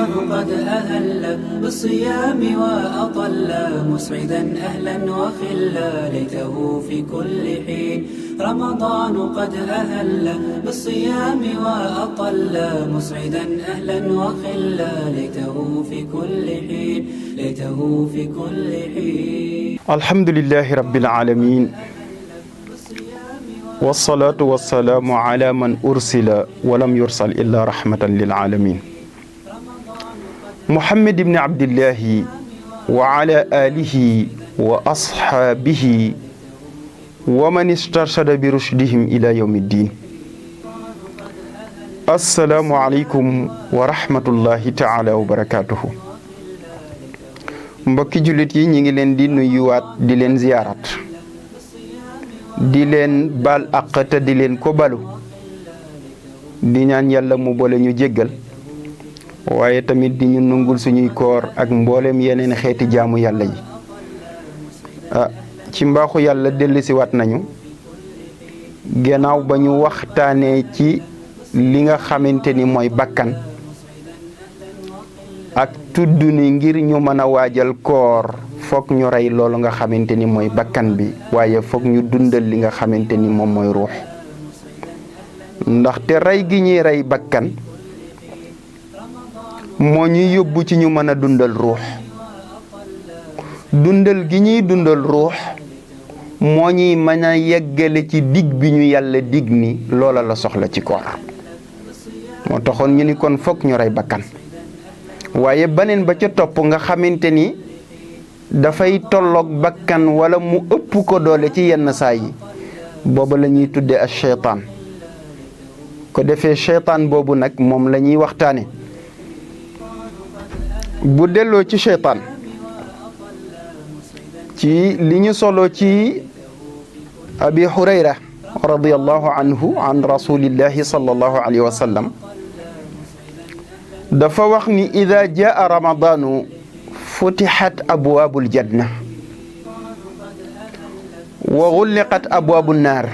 رمضان قد أهل بالصيام وأطل مسعدا أهلا وخلا ليته في كل حين رمضان قد أهل بالصيام وأطل مسعدا أهلا وخلا ليته في كل حين ليته في كل حين. الحمد لله رب العالمين والصلاة والسلام على من أرسل ولم يرسل إلا رحمة للعالمين محمد بن عبد الله وعلى آله وأصحابه ومن استرشد برشدهم إلى يوم الدين. السلام عليكم ورحمة الله تعالى وبركاته. mbokki jullit yi ñi ngi leen di nuyuwaat di leen ziyaarat di leen baal àq te di leen ko balu di ñaan yàlla mu boole ñu jéggal waaye tamit di ñu nungul suñuy koor ak mboolem yeneen xeeti jaamu yàlla yi ci mbaaxu yàlla dellusiwaat nañu gannaaw ba ñu waxtaanee ci li nga xamante ni mooy bakkan ak tudd ni ngir ñu mën a waajal koor foog ñu rey loolu nga xamante ni mooy bakkan bi waaye foog ñu dundal li nga xamante ni moom mooy ruux ndaxte rey gi ñuy rey bakkan moo ñuy yóbbu ci ñu mën a dundal ruux dundal gi ñuy dundal ruux moo ñuy mën a yeggale ci dig bi ñu yàlla dig ni loola la soxla ci koor moo taxoon ñu ni kon foog ñu rey bakkan waaye beneen ba ca topp nga xamante ni dafay tolloog bakkan wala mu ëpp ko doole ci yenn saa yi booba la ñuy tudde ak seytaan ko defee seytaan boobu nag moom la ñuy waxtaane bu delloo ci seytaan ci li ñu solo ci abi hurayra radiyallahu anhu an rasulillahi sallallahu alayhi wa sallam dafa wax ni ida jaa ramadanu futixat abwaabul janna wa xulliqat abwaabu naar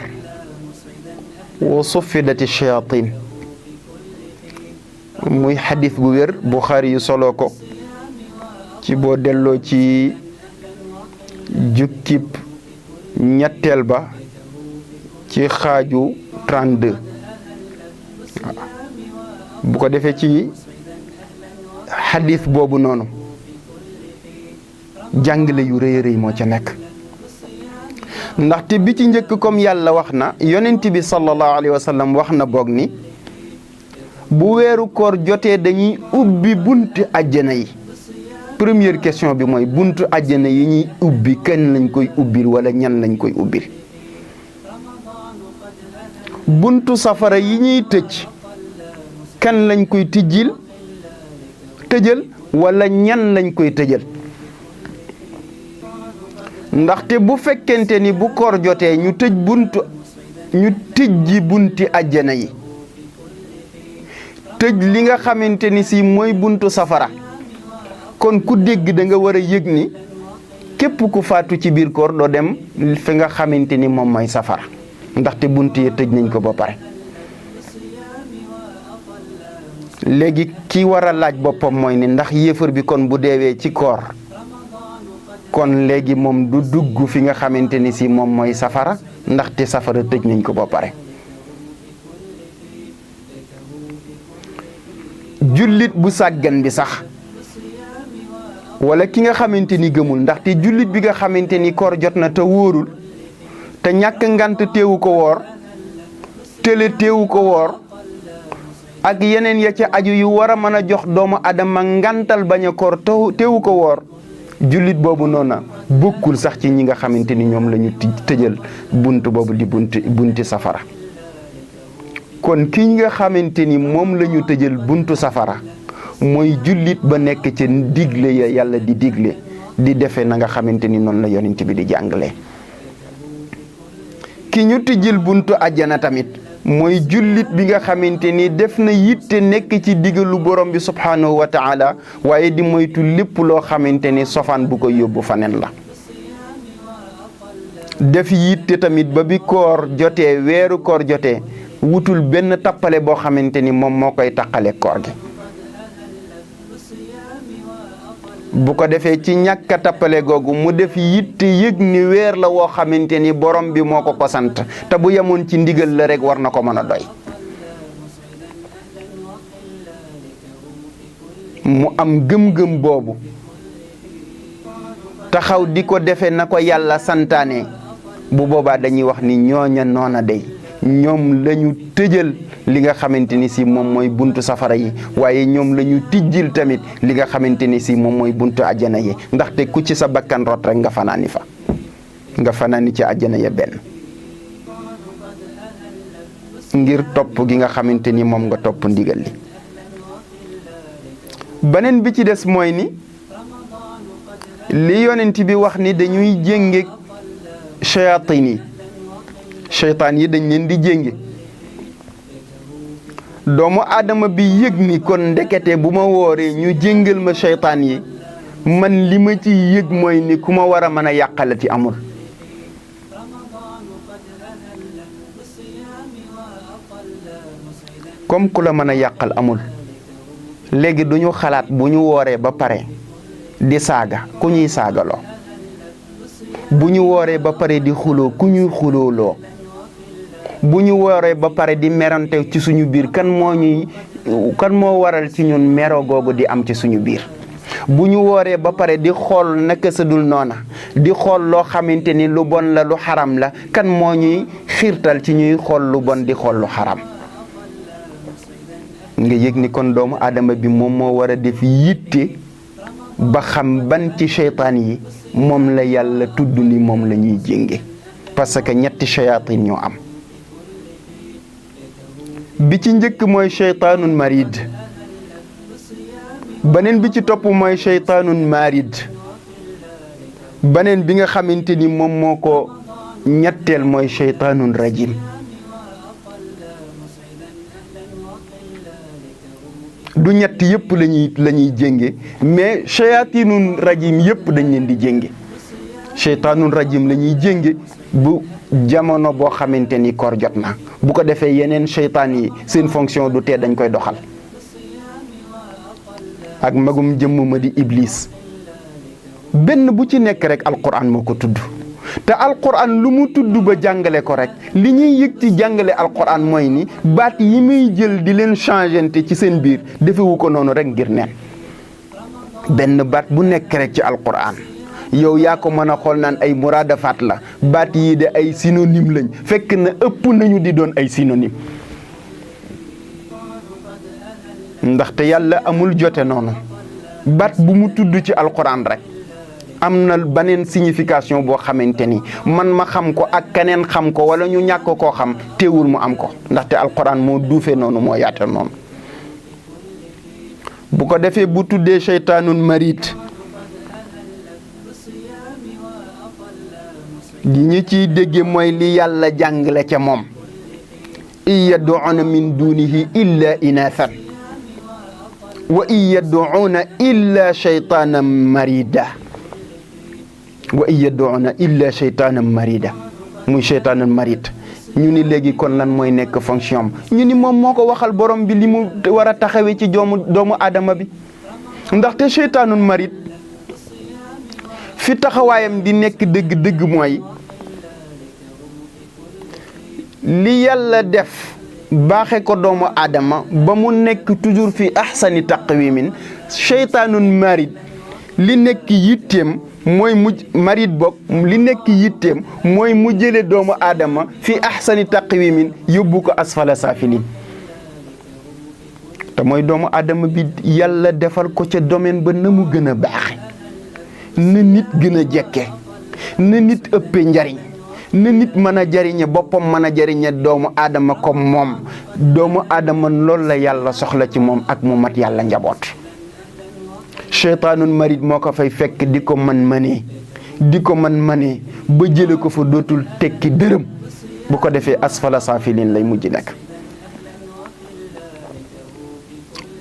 wa suffidati shayatin muy xadis bu wér Buxaari yu solo ko ci boo delloo ci jukkib ñetteel ba ci xaaju 32 bu ko defee ci xadis boobu noonu jàngale yu rëy rëy moo ca nekk ndaxte bi ci njëkk comme yàlla wax na yonent bi sallallahu alayhi wa sallam wax na boog ni bu weeru koor jotee dañuy ubbi buntu àjjana yi première question bi mooy buntu àjjana yi ñuy ubbi kenn lañ koy ubbil wala ñan lañ koy ubbil buntu safara yi ñuy tëj kan lañ koy tëjal wala ñan lañ koy tëjal ndaxte bu fekkente ni bu koor jotee ñu tëjji bunti àjjana yi tëj li nga xamante ni si mooy buntu safara kon ku dégg da nga war a yëg ni képp ku faatu ci biir koor doo dem fi nga xamante ni moom mooy safara ndaxte bunt yi tëj nañ ko ba pare léegi ki war a laaj boppam mooy ni ndax yéefar bi kon bu deewee ci koor kon léegi moom du dugg fi nga xamante ni si moom mooy safara ndaxte safara tëj nañ ko ba pare jullit bu sàggan bi sax wala ki nga xamante ni gëmul ndaxte jullit bi nga xamante ni koor jot na te wóorul te ñàkk ngant teewu ko woor tële teewu ko woor ak yeneen ya ca aju yu war a mën a jox doomu adama ngantal bañ a koor teewu ko woor jullit boobu noona bokkul sax ci ñi nga xamante ni ñoom la ñu tëjal bunt boobu di bunti safara kon ki nga xamante ni moom la ñu tëjal buntu safara mooy jullit ba nekk ci digle ya yàlla di digle di defe na nga xamante ni noonu la yonent bi di jàngale ki ñu tëjal buntu àjjana tamit mooy jullit bi nga xamante ni def na yitte nekk ci digalu borom bi subhanahu wa taala waaye di moytu lépp loo xamante ni sofaan bu ko yóbbu faneen la def yitte tamit ba bi koor jotee weeru koor jotee wutul benn tappale boo xamante ni moom moo koy taqale koor gi bu ko defee ci ñàkk a tappale googu mu def yitte yëg ni weer la woo xamante ni borom bi moo ko sant te bu yemoon ci ndigal la rek war na ko mën a doy. mu am gëm-gëm boobu taxaw di ko defe na ko yàlla santaane bu boobaa dañuy wax ni ñooña noona day ñoom lañu tëjal li nga xamante ni si moom mooy buntu safara yi waaye ñoom lañu tijjil tamit li nga xamante ni si moom mooy buntu àjjana yi ndaxte ku ci sa bakkan rot rek nga fanaani fa nga fanaani ci àjjana ya benn ngir topp gi nga xamante ni moom nga topp ndigal li. beneen bi ci des mooy ni li yonent bi wax ni dañuy jénge shayatin yi seytaan yi dañ leen di jénge doomu aadama bi yëg ni kon ndekete bu ma wooree ñu jéngal ma seytaan yi man li ma ci yëg mooy ni ku ma war a mën a yàqalati amul. comme ku la mën a yàqal amul léegi duñu xalaat bu ñu wooree ba pare di saaga ku ñuy saagaloo bu ñu wooree ba pare di xuloo ku ñuy xulooloo bu ñu wooree ba pare di merante ci suñu biir kan moo waral ci ñun mero googu di am ci suñu biir bu ñu wooree ba pare di xool naka sa dul noona di xool loo xamante ni lu bon la lu xaram la kan moo ñuy xiirtal ci ñuy xool lu bon di xool lu xaram nga yëg ni kon doomu aadama bi moom moo war a def yitte ba xam ban ci seytaan yi moom la yàlla tudd ni moom la ñuy jénge parce que ñetti shayatin ñoo am. bi ci njëkk mooy seytaanun marid beneen bi ci topp mooy seytaanun marid beneen bi nga xamante ni moom moo ko ñetteel mooy seytaanun rajim. du ñett yëpp lañuy jénge mais shayatinun rajim yëpp dañ leen di jénge seytaanun rajim la ñuy jénge bu jamono boo xamante ni koor jot na bu ko defee yeneen seytaan yi seen fonction du tee dañ koy doxal ak magum jëmm ma di iblis benn bu ci nekk rek alquran moo ko tudd te alquran lu mu tudd ba jàngale ko rek li ñuy yëg ci jàngale alquran mooy ni baat yi muy jël di leen changente ci seen biir defewu ko noonu rek ngir neen benn baat bu nekk rek ci alquran yow yaa ko mën a xool naan ay muradafaat la baat yii de ay synonyme lañ fekk na ëpp nañu di doon ay synonyme ndaxte yàlla amul jote noonu baat bu mu tudd ci alquran rek am na beneen signification boo xamante ni man ma xam ko ak keneen xam ko wala ñu ñàkk koo xam teewul mu am ko ndaxte alquran moo duufe noonu moo yaate noonu bu ko defee bu tuddee seytaanun marid li ñu ciy dégge mooy li yàlla jàngale ca moom in yad'una min dunihi illa inathan wa in yad'una illa shaytanan marida wa in yad'una illa shaytanan marida muy shaytanan marid ñu ni léegi kon lan mooy nekk fonction ñu ni moom moo ko waxal borom bi li mu war a taxawee ci doomu aadama bi ndaxte shaytaanun marid fi taxawaayam di nekk dëgg-dëgg mooy li yàlla def baaxe ko doomu aadama ba mu nekk toujours fi ahsani taqwimin shaytaanun marid li nekk yitteem mooy marid bokk li nekk yitteem mooy mu jële doomu aadama fi ahsani taqwimin yóbbu ko asfala saafilin te mooy doomu aadama bi yàlla defal ko ca domaine ba na mu gën a baaxe na nit gën a jekke na nit ëppe njariñ na nit mën a jariñe boppam mën a jariñe doomu aadama comme moom doomu aadama loolu la yàlla soxla ci moom ak mu mat yàlla njaboot seytaanun marid moo ko fay fekk di ko man-manee ba jële ko fa dootul tekki dërëm bu ko defee asfala saafilin lay mujj nekk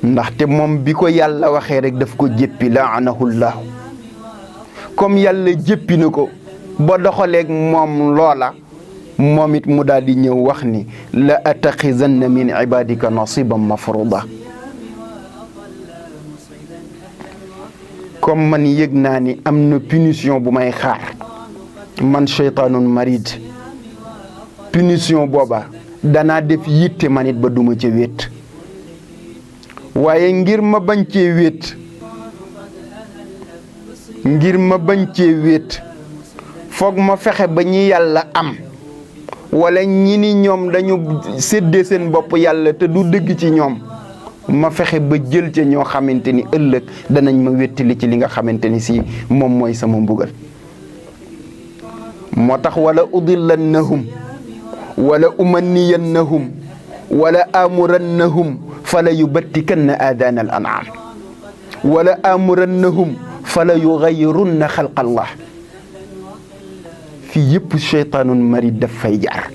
ndaxte moom bi ko yàlla waxee rek daf ko jéppi laanahullahu comme yàlla jéppi na ko ba doxaleeg moom loola moom it mu daal di ñëw wax ni la attaxizanna min ibadika nasiban mafruda comme man yëg naa ni am na punition bu may xaar man shaytaanun marid punition booba danaa def yitte man it ba duma ca wéet waaye ngir ma bañ cee wéet foog ma fexe ba ñi yàlla am wala ñi ni ñoom dañu séddee seen bopp yàlla te du dëgg ci ñoom ma fexe ba jël ca ñoo xamante ni ëllëg danañ ma wéttali ci li nga xamante ni si moom mooy sama mbugal moo tax wala udillannahum wala umanniyannahum wala amurannahum fala yubattikanna aadaana al an'am wala amurannahum fala yugayyirunna xalqa allah fii yëpp cheytaanun marid daf fay jaar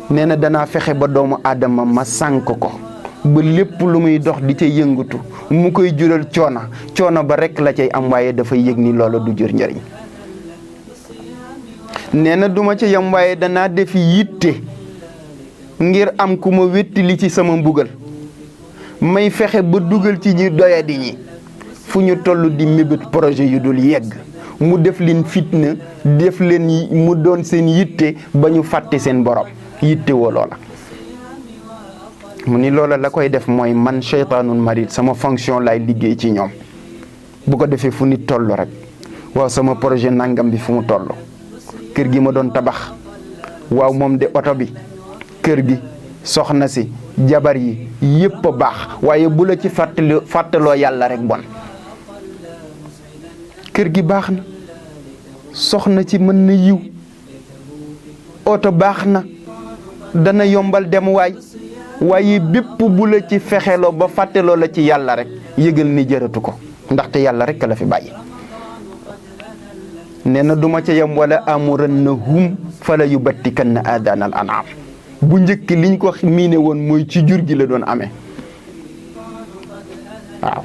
nee na danaa fexe ba doomu aadama ma sànk ko ba lépp lu muy dox di ca yëngatu mu koy jural coono ba rekk la cay am waaye dafay yëg ni loola du jur njëriñ nee na duma ca yam waaye danaa def yitte ngir am ku ma wéttali ci sama mbugal may fexe ba dugal ci ñi doyadi ñi fu ñu toll di mébét projet yu dul yegg mu def leen fitna def leen mu doon seen yitte ba ñu fàtte seen borom yitte woo loola mu ni loola la koy def mooy man cheytaanun marid sama fonction lay liggéey ci ñoom bu ko defee fu nit toll rek waaw sama projet nangam bi fu mu toll kër gi ma doon tabax waaw moom de oto bi kër gi soxna si jabar yi yépp a baax waaye bu la ci fàttaloo yàlla rek bon kër gi baax na soxna ci mën na yiw oto baax na dana yombal dem waaye bépp bu la ci fexeloo ba fàttaloo la ci yàlla rek yëgal ni jëratu ko ndaxte yàlla rek la fi bàyyi nee na duma ca yem wala amurannahum fala yubattikanna aadaana al an'am bu njëkk liñ ko miine woon mooy ci jur gi la doon amee waaw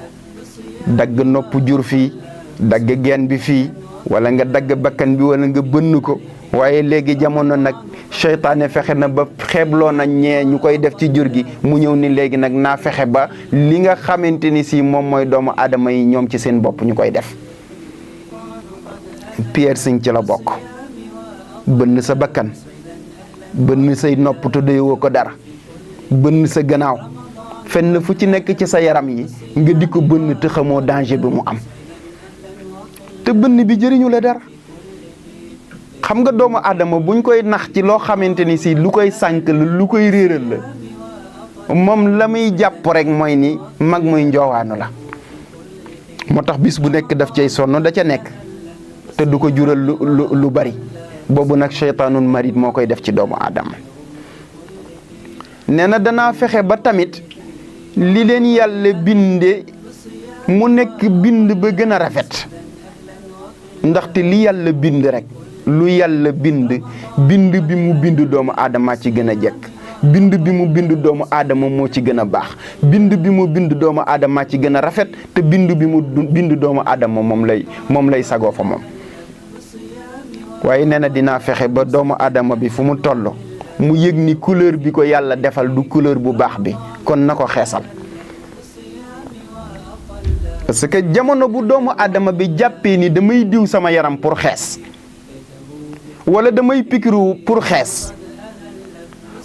dagg nopp jur fii dagg geen bi fii wala nga dagg bakkan bi wala nga bënn ko waaye léegi jamono nag seytaane fexe na ba xeebloo na ñee ñu koy def ci jur gi mu ñëw ni léegi nag naa fexe ba li nga xamante ni si moom mooy doomu aadama yi ñoom ci seen bopp ñu koy def piercing ci la bokk bënn sa bakkan bënn say nopp te doyoo ko dara bënn sa gannaaw fenn fu ci nekk ci sa yaram yi nga di ko bënn te xamoo danger bi mu am te bënn bi jëriñu la dara xam nga doomu aadama buñ koy nax ci loo xamante ni si lu koy sànk la lu koy réeral la moom la muy jàpp rek mooy ni mag muy njoowaanu la moo tax bis bu nekk daf cay sonn da ca nekk te du ko jural lu bari boobu nag cheytaanun marid moo koy def ci doomu aadama nee na danaa fexe ba tamit li leen yàlla binde mu nekk bind ba gën a rafet ndaxte li yàlla bind rek lu yàlla bind bi mu bind doomu aadama ci gën a jekk bind bi mu bind doomu aadama moo ci gën a baax bind bi mu bind doomu aadama ci gën a rafet te bind bi mu bind doomu aadama moom lay sagoo fa moom waaye nee na dinaa fexe ba doomu aadama bi fu mu toll mu yëg ni couleur bi ko yàlla defal du couleur bu baax bi kon na ko xeesal parce que jamono bu doomu aadama bi jàppee ni damay diw sama yaram pour xees wala damay pikiru pour xees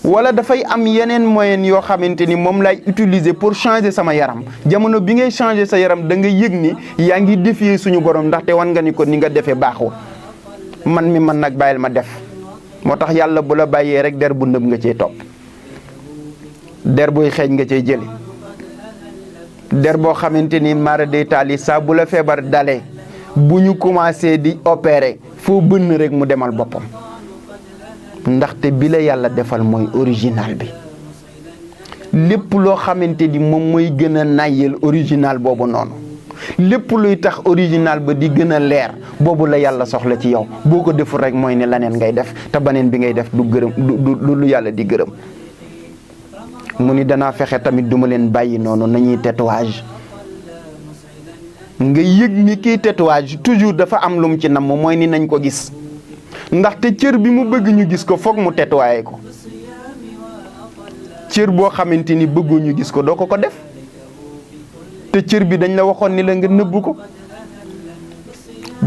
wala dafay am yeneen moyen yoo xamante ni moom lay utiliser pour changer sama yaram jamono bi ngay changer sa yaram da nga yëg ni yaa ngi défier suñu borom ndaxte wan nga ni ko ni nga defee baaxul man mi man nag bàyyil ma def moo tax yàlla bu la bàyyee rek der bu nëb nga cee topp der booy xeeñ nga cee jële der boo xamante ni mara day taali saa bu la feebar dalee bu ñu commencé di opérer foo bënn rek mu demal boppam ndaxte bi la yàlla defal mooy original bi lépp loo xamante ni moom mooy gën a nayyel original boobu noonu lépp luy tax original ba di gën a leer boobu la yàlla soxla ci yow boo ko deful rek mooy ne laneen ngay def te baneen bi ngay def du gërëm du lu yàlla di gërëm mu ni danaa fexe tamit duma leen bàyyi noonu nañuy tatouage nga yëg ni kii tatouage toujours dafa am lum ci namm mooy ni nañ ko gis ndaxte cër bi mu bëgg ñu gis ko foog mu tatoué ko cër boo xamante ni bëggoo ñu gis ko doo ko def te cër bi dañ la waxoon ni la nga nëbbu ko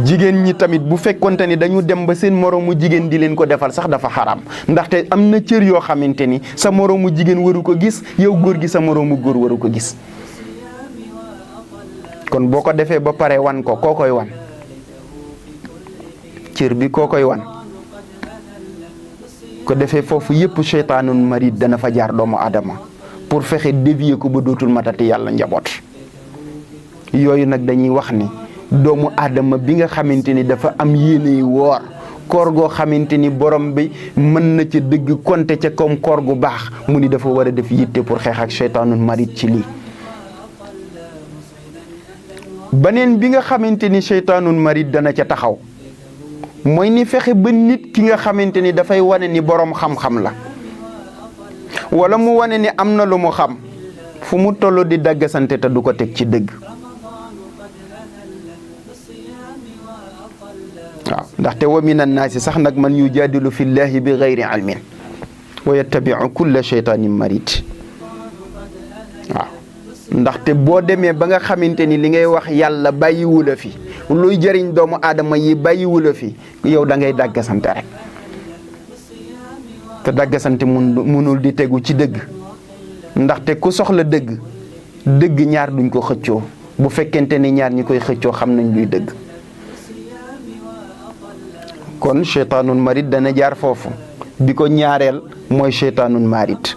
jigéen ñi tamit bu fekkonte ni dañu dem ba seen moroomu jigéen di leen ko defal sax dafa xaraam ndaxte am na cër yoo xamante ni sa moroomu jigéen waru ko gis yow góor gi sa moroomu góor waru ko gis kon boo ko defee ba pare wan ko koo koy wan cër bi koo koy wan ko defee foofu yépp seytaanun marid dana fa jaar doomu aadama pour fexe dévier ko ba dootul matati yàlla njaboot yooyu nag dañuy wax ni doomu aadama bi nga xamante ni dafa am yéene woor koor goo xamante ni borom bi mën na ca dëgg konte ca comme koor gu baax mu ni dafa war a def yitte pour xeex ak seytaanun marid ci lii beneen bi nga xamante ni seytaanun marid dana ca taxaw mooy ni fexe ba nit ki nga xamante ni dafay wane ni borom xam-xam la wala mu wane ni am na lu mu xam fu mu toll di daggasante te du ko teg ci dëgg waaw ndaxte wa min annaasi sax nag man yujaadilu fi llahi bi gayri ilmin wa yattabiu kulla sheytaanin marid waaw ndaxte boo demee ba nga xamante ni li ngay wax yàlla bàyyiwu la fi luy jëriñ doomu aadama yi bàyyiwu la fi yow da ngay daggasante rek te daggasante munul di tegu ci dëgg ndaxte ku soxla dëgg dëgg ñaar duñ ko xëccoo bu fekkente ni ñaar ñi koy xëccoo xam nañ luy dëgg kon seytaanun marid dana jaar foofu bi ko ñaareel mooy seytaanun marid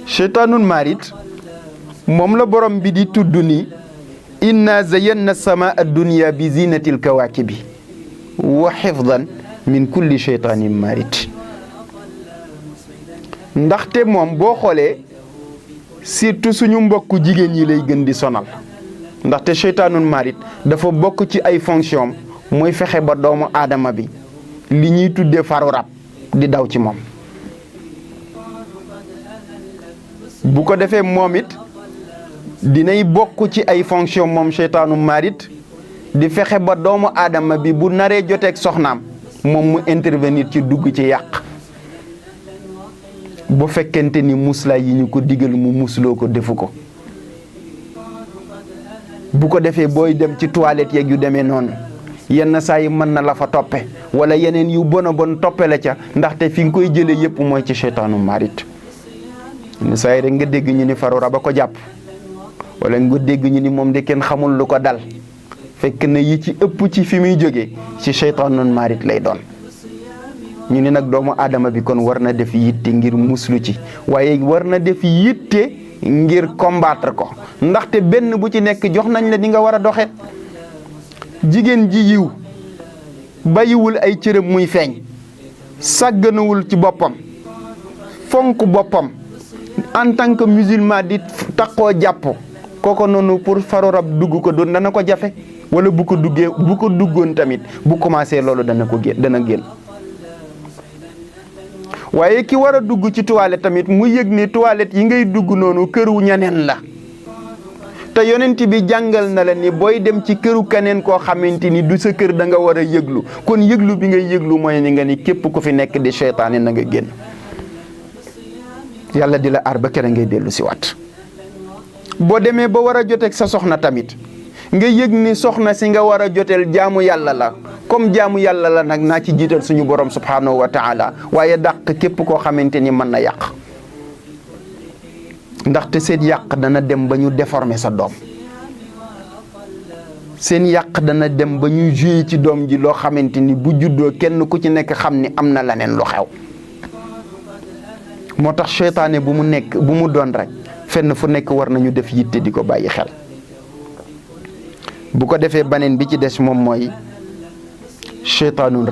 seytaanun marid moom la borom bi di tudd ni inna zayanna samaa ad-dunya bi zinatil kawaakibi wa xifdan min kulli seytaanin marid ndaxte moom boo xoolee surtout suñu mbokku jigéen ñi lay gën di sonal ndaxte seytaanun marid dafa bokk ci ay fonction mooy fexe ba doomu aadama bi li ñuy tuddee faru rab di daw ci moom bu ko defee moom it dinay bokk ci ay fonction moom seytaanun marid di fexe ba doomu aadama bi bu naree joteeg soxnaam moom mu intervenir ci dugg ci yàq bu fekkente ni muslaay yi ñu ko digal mu musloo ko defu ko bu ko defee booy dem ci toilette yeeg yu demee noonu yenn saa yi mën na la fa toppe wala yeneen yu bon a bon toppe la ca ndaxte fi nga koy jëlee yépp mooy ci seytaanu marid yenn saa yi rek nga dégg ñu ni faru rab a ko jàpp wala nga dégg ñu ni moom de kenn xamul lu ko dal fekk na yi ci ëpp ci fi muy jógee ci seytaanu marid lay doon ñu ni nag doomu aadama bi kon war na def yitte ngir muslu ci waaye war na def yitte ngir combattre ko ndaxte benn bu ci nekk jox nañ la ni nga war a doxe jigéen ji yiw bàyyiwul ay cëram muy feeñ sàgganawul ci boppam fonk boppam en tant que musulman di takkoo jàpp kooko noonu pour faru rab dugg ko doon dana ko jafe wala bu ko duggoon tamit bu commencé loolu dana génn waaye ki war a dugg ci toilette tamit mu yëg ni toilette yi ngay dugg noonu këru ñaneen la te yonent bi jàngal na la ni booy dem ci këru keneen koo xamante ni du sa kër da nga war a yëglu kon yëglu bi ngay yëglu mooy ni nga ni képp ku fi nekk di seytaane na nga génn yàlla di la aar ba kere ngay dellu si waat boo demee ba war a joteeg sa soxna tamit nga yëg ni soxna si nga war a joteel jaamu yàlla la comme jaamu yàlla la nag naa ci jiital suñu borom subhanahu wa taala waaye dàq képp koo xamante ni mën na yàq ndaxte seen yàq dana dem ba ñu déformer sa doom seen yàq dana dem ba ñu jouer ci doom ji loo xamante ni bu juddoo kenn ku ci nekk xam ni am na leneen lu xew moo tax seytaane bu mu doon rek fenn fu nekk war nañu def yitte di ko bàyyi xel bu ko defee baneen bi ci des moom mooy seytaanun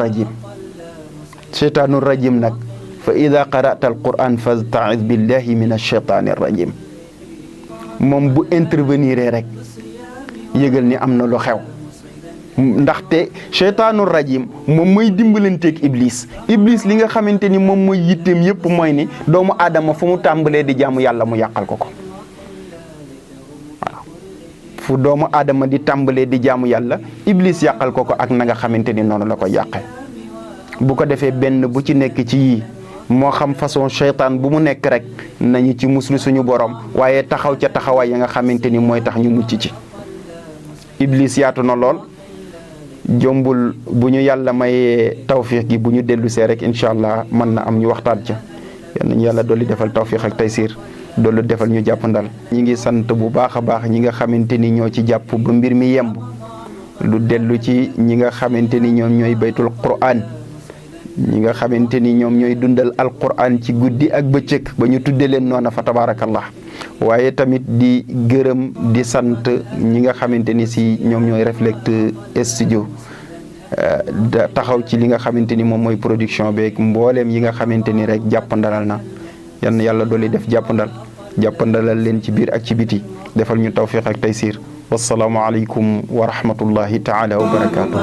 rajim nag fa ida qara'ta alquran fasta'id billahi min alcheytaani rajim moom bu intervenir rek yëgal ni am na lu xew ndaxte seytaanu rajim moom mooy dimbalanteeg iblis li nga xamante ni moom mooy yitteem yépp mooy ni doomu aadama fu mu tàmbalee di jaamu yàlla mu yàqal ko waaw fu doomu aadama di tàmbalee di jaamu yàlla iblis yàqal ko ak na nga xamante ni noonu la ko yàqee bu ko defee benn bu ci nekk ci yii moo xam façon seytaan bu mu nekk rek nañu ci muslu suñu borom waaye taxaw ca taxawaay ya nga xamante ni mooy tax ñu mucc ci Iblis yaatu na lool jombul bu ñu yàlla mayee tawfiix gi bu ñu dellu see rek incha allah mën na am ñu waxtaan ca yal nañu yàlla dolli defal tawfiix ak taysiir dolli defal ñu jàpp ndal. ñi ngi sant bu baax a baax ñi nga xamante ni ñoo ci jàpp ba mbir mi yemb lu dellu ci ñi nga xamante ni ñoom ñooy baytul Qur'an ñi nga xamante ni ñoom ñooy dundal alquran ci guddi ak bëccëg ba ñu tudde leen noona fa tabaarakallah waaye tamit di gërëm di sant ñi nga xamante ni si ñoom ñooy Reflect Studio da taxaw ci li nga xamante ni moom mooy production beeg mbooleem yi nga xamante ni rek jàppandalal na yan yàlla dolli def jàppandalal leen ci biir ak ci biti defal ñu tawfiq ak taysiir wassalaamu aleykum wa rahmatullahi taala wa barakaatuh.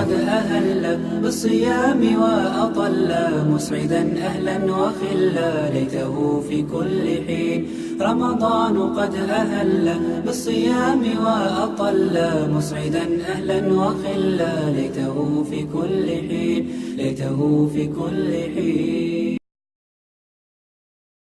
بالصيام وأطل مسعدا أهلا وخلا ليته في كل حين رمضان قد أهل بالصيام وأطل مسعدا أهلا وخلا ليته في كل حين